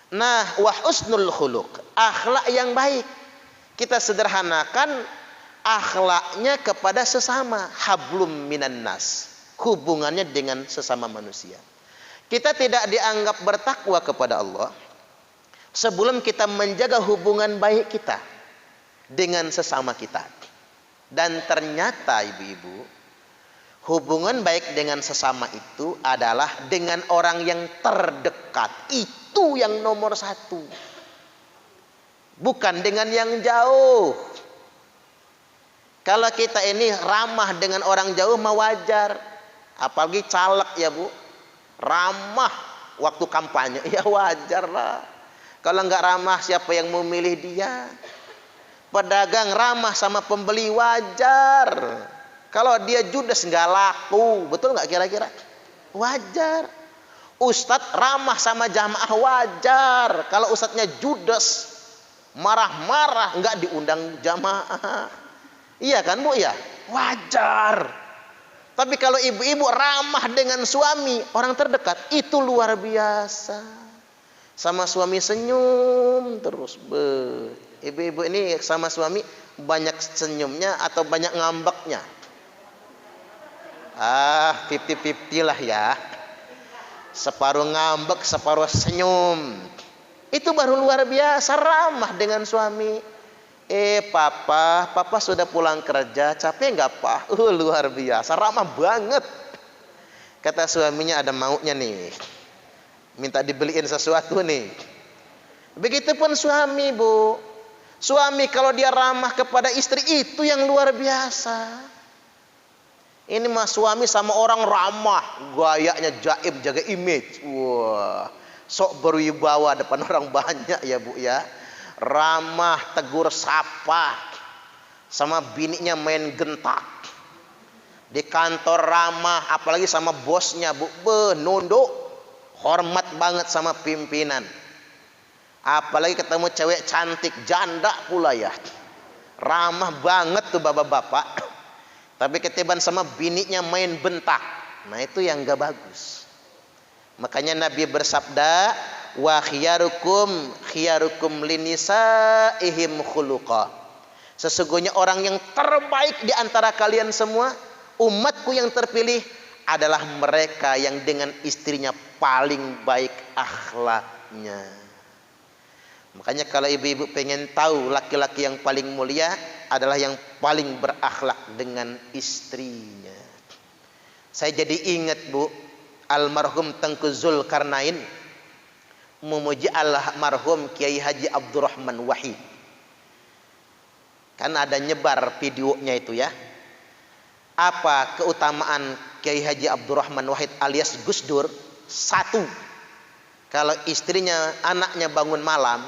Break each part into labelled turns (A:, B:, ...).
A: Nah, wa husnul khuluq, akhlak yang baik. Kita sederhanakan akhlaknya kepada sesama, hablum minan nas, hubungannya dengan sesama manusia. Kita tidak dianggap bertakwa kepada Allah sebelum kita menjaga hubungan baik kita dengan sesama kita. Dan ternyata ibu-ibu, hubungan baik dengan sesama itu adalah dengan orang yang terdekat. Itu yang nomor satu. Bukan dengan yang jauh. Kalau kita ini ramah dengan orang jauh mah wajar. Apalagi caleg ya bu, ramah waktu kampanye, ya wajar lah. Kalau nggak ramah siapa yang mau milih dia? Pedagang ramah sama pembeli wajar. Kalau dia judes nggak laku, betul nggak kira-kira? Wajar. Ustadz ramah sama jamaah wajar. Kalau ustadznya judes, marah-marah, nggak diundang jamaah. Iya kan bu ya? Wajar. Tapi kalau ibu-ibu ramah dengan suami, orang terdekat, itu luar biasa. Sama suami senyum terus. Ibu-ibu ini sama suami banyak senyumnya atau banyak ngambeknya? 50-50 lah ya. Separuh ngambek, separuh senyum. Itu baru luar biasa, ramah dengan suami. Papa sudah pulang kerja, capek nggak pak? Luar biasa, ramah banget. Kata suaminya ada maunya nih, minta dibeliin sesuatu nih. Begitupun suami bu. Suami kalau dia ramah kepada istri itu yang luar biasa. Ini mah suami sama orang ramah, gayanya jaim, jaga image. Wah, sok berwibawa depan orang banyak ya bu ya. Ramah, tegur sapa, sama bininya main gentak. Di kantor ramah, apalagi sama bosnya bu, nunduk, hormat banget sama pimpinan. Apalagi ketemu cewek cantik, janda pula ya, ramah banget tuh bapak-bapak. Tapi ketiban sama bininya main bentak, nah itu yang gak bagus. Makanya Nabi bersabda, wa khiyarukum linisaihim khuluqa. Sesungguhnya orang yang terbaik di antara kalian semua, umatku yang terpilih, adalah mereka yang dengan istrinya paling baik akhlaknya. Makanya kalau ibu-ibu pengen tahu laki-laki yang paling mulia adalah yang paling berakhlak dengan istrinya. Saya jadi ingat bu, almarhum Tengku Zulkarnain memuji almarhum Kiai Haji Abdurrahman Wahid. Kan ada nyebar videonya itu ya. Apa keutamaan Kiai Haji Abdurrahman Wahid alias Gus Dur? Satu, kalau istrinya, anaknya bangun malam,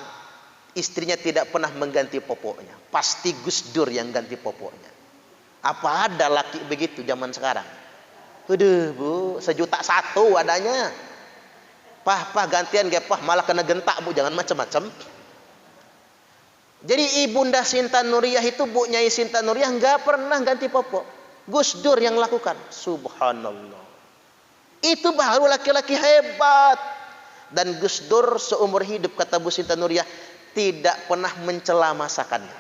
A: istrinya tidak pernah mengganti popoknya. Pasti Gus Dur yang ganti popoknya. Apa ada laki begitu zaman sekarang? Aduh bu, 1.100.000 adanya. Pah gantian gak pah, malah kena gentak bu, jangan macam-macam. Jadi ibunda Sinta Nuriyah itu, Bu Nyai Sinta Nuriyah nggak pernah ganti popok. Gus Dur yang lakukan. Subhanallah. Itu baru laki-laki hebat. Dan Gus Dur seumur hidup, kata Bu Sinta Nuriyah, tidak pernah mencela masakannya.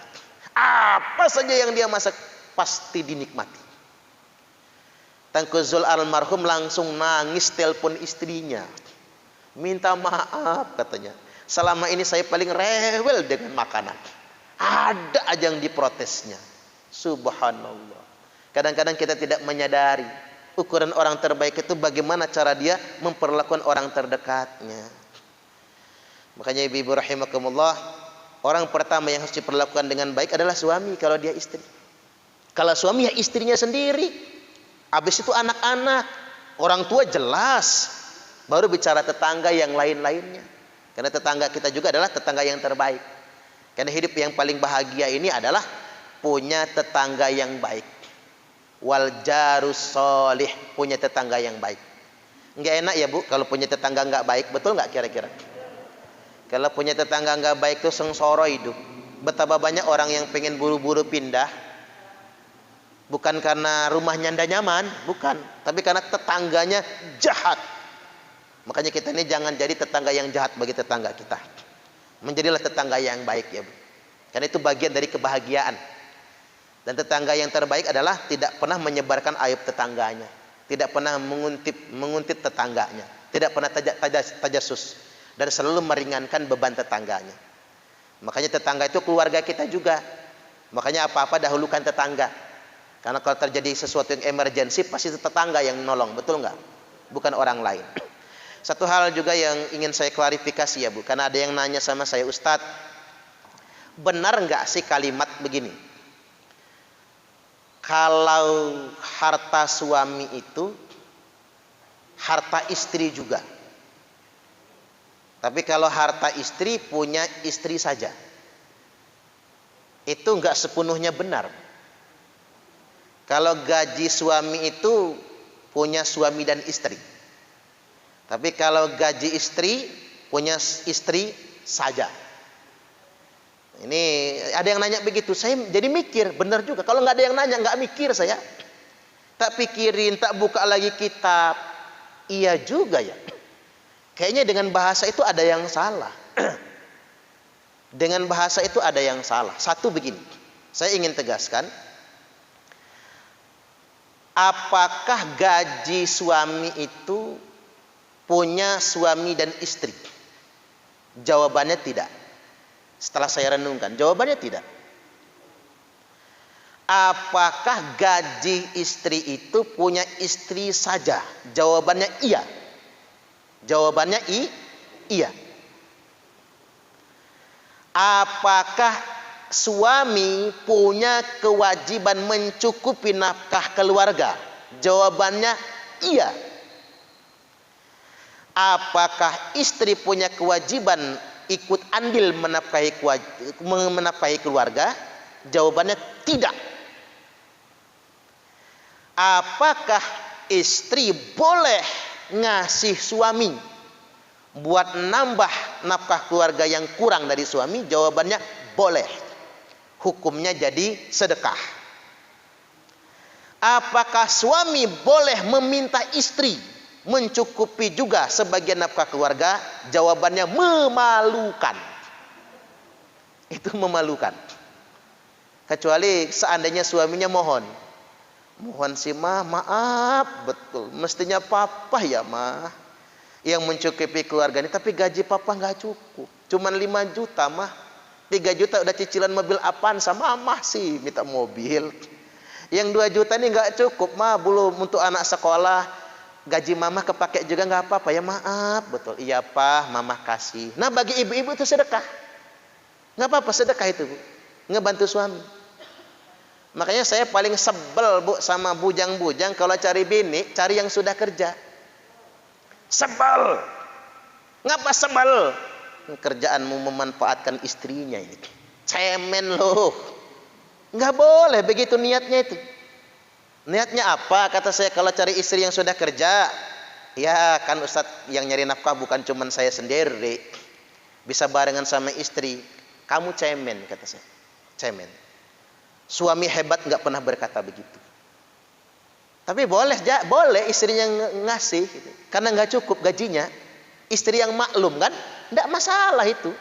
A: Apa saja yang dia masak pasti dinikmati. Tengku Zul almarhum langsung nangis telepon istrinya. Minta maaf katanya. Selama ini saya paling rewel dengan makanan. Ada aja yang diprotesnya. Subhanallah. Kadang-kadang kita tidak menyadari ukuran orang terbaik itu bagaimana cara dia memperlakukan orang terdekatnya. Makanya ibu-ibu rahimakumullah, orang pertama yang harus diperlakukan dengan baik adalah suami kalau dia istri. Kalau suami ya istrinya sendiri. Habis itu anak-anak, orang tua jelas. Baru bicara tetangga yang lain-lainnya. Karena tetangga kita juga adalah tetangga yang terbaik. Karena hidup yang paling bahagia ini adalah punya tetangga yang baik. Wal jarus solih, punya tetangga yang baik. Nggak enak ya bu kalau punya tetangga nggak baik, betul nggak kira-kira? Kalau punya tetangga nggak baik tuh sengsara hidup. Betapa banyak orang yang pengen buru-buru pindah, bukan karena rumahnya ndak nyaman, bukan, tapi karena tetangganya jahat. Makanya kita ini jangan jadi tetangga yang jahat bagi tetangga kita. Menjadilah tetangga yang baik ya Bu. Karena itu bagian dari kebahagiaan. Dan tetangga yang terbaik adalah tidak pernah menyebarkan aib tetangganya, tidak pernah menguntit tetangganya, tidak pernah tajasus, dan selalu meringankan beban tetangganya. Makanya tetangga itu keluarga kita juga. Makanya apa-apa dahulukan tetangga. Karena kalau terjadi sesuatu yang emergensi pasti tetangga yang nolong, betul nggak? Bukan orang lain. Satu hal juga yang ingin saya klarifikasi ya Bu, karena ada yang nanya sama saya, Ustadz, benar nggak sih kalimat begini? Kalau harta suami itu harta istri juga. Tapi kalau harta istri punya istri saja. Itu enggak sepenuhnya benar. Kalau gaji suami itu punya suami dan istri. Tapi kalau gaji istri punya istri saja. Ini ada yang nanya begitu, saya jadi mikir, benar juga. Kalau nggak ada yang nanya, nggak mikir saya. Tak pikirin, tak buka lagi kitab. Iya juga ya. Kayaknya dengan bahasa itu ada yang salah. Dengan bahasa itu ada yang salah. Satu begini, saya ingin tegaskan. Apakah gaji suami itu punya suami dan istri? Jawabannya tidak. Setelah saya renungkan, jawabannya tidak. Apakah gaji istri itu punya istri saja? Jawabannya iya. Jawabannya iya. Apakah suami punya kewajiban mencukupi nafkah keluarga? Jawabannya iya. Apakah istri punya kewajiban ikut andil menafkahi keluarga? Jawabannya tidak. Apakah istri boleh ngasih suami buat nambah nafkah keluarga yang kurang dari suami? Jawabannya boleh. Hukumnya jadi sedekah. Apakah suami boleh meminta istri mencukupi juga sebagian nafkah keluarga? Jawabannya memalukan. Itu memalukan. Kecuali seandainya suaminya mohon sih mah, maaf, betul, mestinya papa ya mah yang mencukupi keluarga ini, tapi gaji papa nggak cukup, cuman 5 juta mah, 3 juta udah cicilan mobil apaan, sama mah sih minta mobil, yang 2 juta ini nggak cukup mah, belum untuk anak sekolah, gaji mama kepake juga nggak apa-apa ya, maaf, betul, iya pak, mama kasih. Nah bagi ibu-ibu itu sedekah, nggak apa-apa sedekah itu Bu, ngebantu suami. Makanya saya paling sebel Bu sama bujang-bujang kalau cari bini, cari yang sudah kerja. Sebel. Ngapa sebel? Kerjaanmu memanfaatkan istrinya ini. Cemen loh. Nggak boleh begitu niatnya itu. Niatnya apa? Kata saya kalau cari istri yang sudah kerja. Ya kan Ustadz, yang nyari nafkah bukan cuma saya sendiri. Bisa barengan sama istri. Kamu cemen kata saya. Cemen. Suami hebat nggak pernah berkata begitu. Tapi boleh istrinya ngasih, gitu. Karena nggak cukup gajinya. Istri yang maklum kan, nggak masalah itu.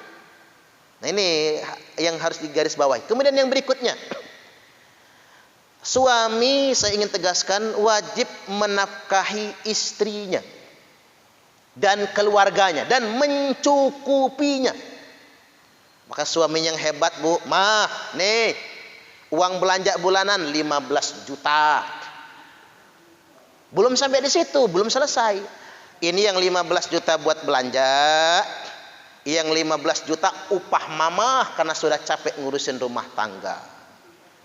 A: Nah ini yang harus digarisbawahi. Kemudian yang berikutnya, suami saya ingin tegaskan wajib menafkahi istrinya dan keluarganya dan mencukupinya. Maka suami yang hebat Bu, mah nih uang belanja bulanan 15 juta. Belum sampai di situ, belum selesai. Ini yang 15 juta buat belanja, yang 15 juta upah mama karena sudah capek ngurusin rumah tangga.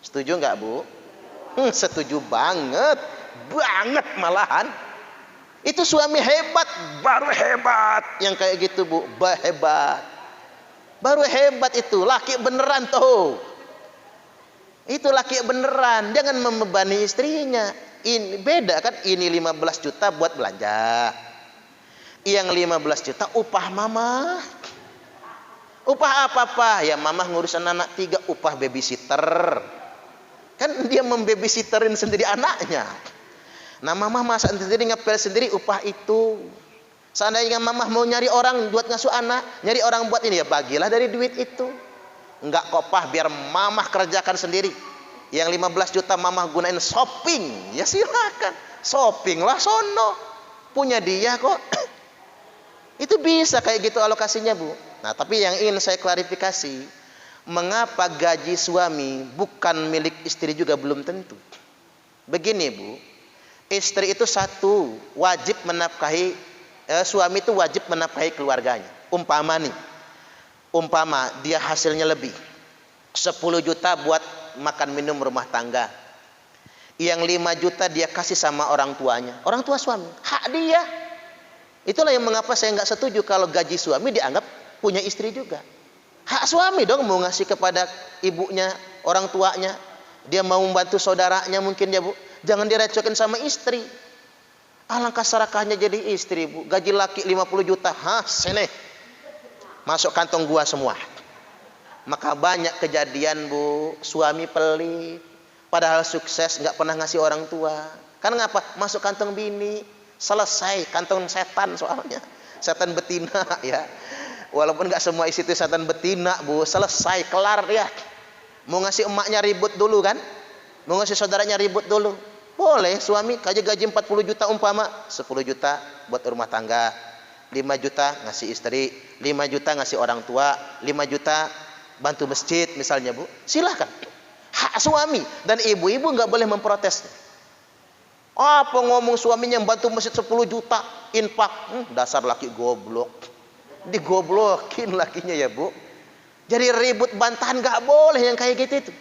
A: Setuju nggak Bu? Setuju banget, banget malahan. Itu suami hebat, baru hebat. Yang kayak gitu Bu, hebat. Baru hebat itu, laki beneran tuh. Itu laki beneran, jangan membebani istrinya. Ini beda kan, ini 15 juta buat belanja. Yang 15 juta upah mama. Upah apa-apa? Ya mama ngurusin anak 3, upah babysitter. Kan dia membabysitterin sendiri anaknya. Nah mama masak sendiri, ngepel sendiri, upah itu. Seandainya mamah mau nyari orang buat ngasuh anak, nyari orang buat ini, ya bagilah dari duit itu. Enggak kopah, biar mamah kerjakan sendiri. Yang 15 juta mamah gunain shopping, ya silakan. Shopping lah sono. Punya dia kok. Itu bisa kayak gitu alokasinya, Bu. Nah, tapi yang ingin saya klarifikasi, mengapa gaji suami bukan milik istri juga belum tentu. Begini, Bu. Istri itu satu, wajib menafkahi, suami itu wajib menafkahi keluarganya. Umpama dia hasilnya lebih 10 juta buat makan minum rumah tangga, yang 5 juta dia kasih sama orang tuanya, orang tua suami, hak dia. Itulah yang mengapa saya nggak setuju kalau gaji suami dianggap punya istri juga. Hak suami dong mau ngasih kepada ibunya, orang tuanya. Dia mau membantu saudaranya mungkin ya, Bu. Jangan direcokin sama istri. Alangkah serakahnya jadi istri, Bu. Gaji laki 50 juta. Hah, sini. Masuk kantong gua semua. Maka banyak kejadian, Bu, suami pelit. Padahal sukses nggak pernah ngasih orang tua. Kan ngapa? Masuk kantong bini. Selesai, kantong setan soalnya. Setan betina ya. Walaupun nggak semua isi itu setan betina, Bu. Selesai, kelar ya. Mau ngasih emaknya ribut dulu kan? Mau ngasih saudaranya ribut dulu. Boleh, suami gaji 40 juta umpama, 10 juta buat rumah tangga, 5 juta ngasih istri, 5 juta ngasih orang tua, 5 juta bantu masjid misalnya, Bu. Silahkan. Hak suami, dan ibu-ibu nggak boleh memprotes. Apa ngomong suaminya bantu masjid 10 juta infak, dasar laki goblok. Digoblokin lakinya ya, Bu. Jadi ribut bantahan nggak boleh yang kayak gitu itu.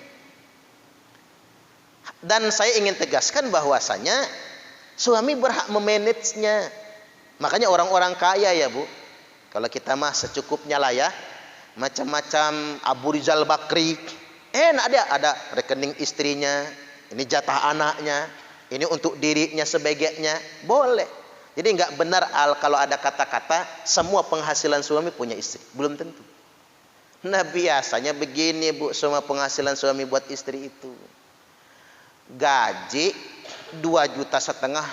A: Dan saya ingin tegaskan bahwasanya suami berhak memanagenya. Makanya orang-orang kaya ya, Bu, kalau kita mah secukupnya lah ya. Macam-macam Abu Rizal Bakri, ada rekening istrinya, ini jatah anaknya, ini untuk dirinya sebagainya, boleh. Jadi nggak benar kalau ada kata-kata semua penghasilan suami punya istri, belum tentu. Nah biasanya begini, Bu, semua penghasilan suami buat istri itu gaji 2,5 juta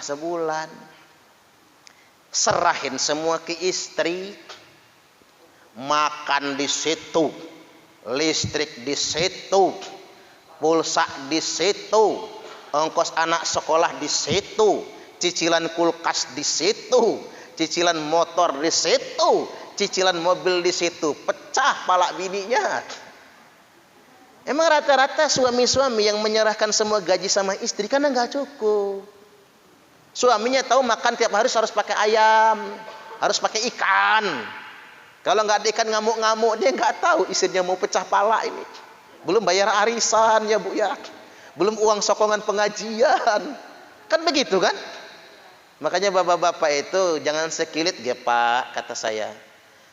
A: sebulan, serahin semua ke istri, makan di situ, listrik di situ, pulsa di situ, ongkos anak sekolah di situ, cicilan kulkas di situ, cicilan motor di situ, cicilan mobil di situ. Pecah pala bininya. Emang rata-rata suami-suami yang menyerahkan semua gaji sama istri karena nggak cukup. Suaminya tahu makan tiap hari harus pakai ayam, harus pakai ikan. Kalau nggak ada ikan ngamuk-ngamuk, dia nggak tahu istrinya mau pecah pala ini. Belum bayar arisan ya, Bu ya. Belum uang sokongan pengajian. Kan begitu kan? Makanya bapak-bapak itu jangan sekilit ya, Pak, kata saya.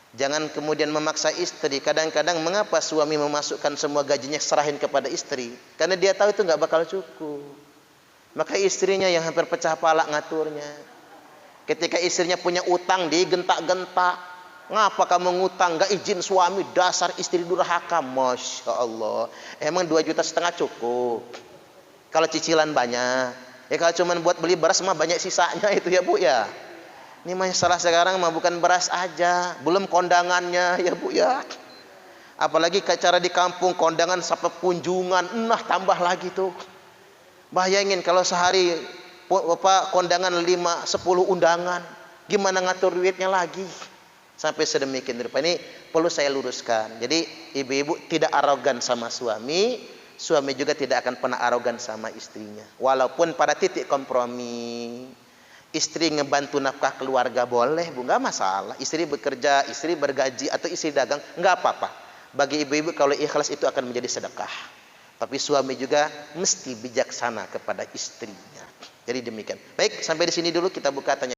A: Jangan kemudian memaksa istri. Kadang-kadang mengapa suami memasukkan semua gajinya serahin kepada istri? Karena dia tahu itu nggak bakal cukup. Maka istrinya yang hampir pecah pala ngaturnya. Ketika istrinya punya utang digentak-gentak. Ngapa kamu ngutang? Nggak izin suami, dasar istri durhaka. Masya Allah. Emang 2,5 juta cukup? Kalau cicilan banyak. Ya kalau cuma buat beli beras mah banyak sisanya itu ya, Bu ya. Ini masalah sekarang mah bukan beras aja, belum kondangannya ya, Bu ya. Apalagi cara di kampung kondangan sampai kunjungan, tambah lagi tuh. Bayangin kalau sehari kondangan 5-10 undangan, gimana ngatur duitnya lagi? Sampai sedemikian rupa. Ini perlu saya luruskan. Jadi ibu-ibu tidak arogan sama suami, suami juga tidak akan pernah arogan sama istrinya. Walaupun pada titik kompromi, istri ngebantu nafkah keluarga boleh, Bu, nggak masalah. Istri bekerja, istri bergaji, atau istri dagang, nggak apa-apa. Bagi ibu-ibu kalau ikhlas itu akan menjadi sedekah. Tapi suami juga mesti bijaksana kepada istrinya. Jadi demikian. Baik, sampai di sini dulu kita buka tanya.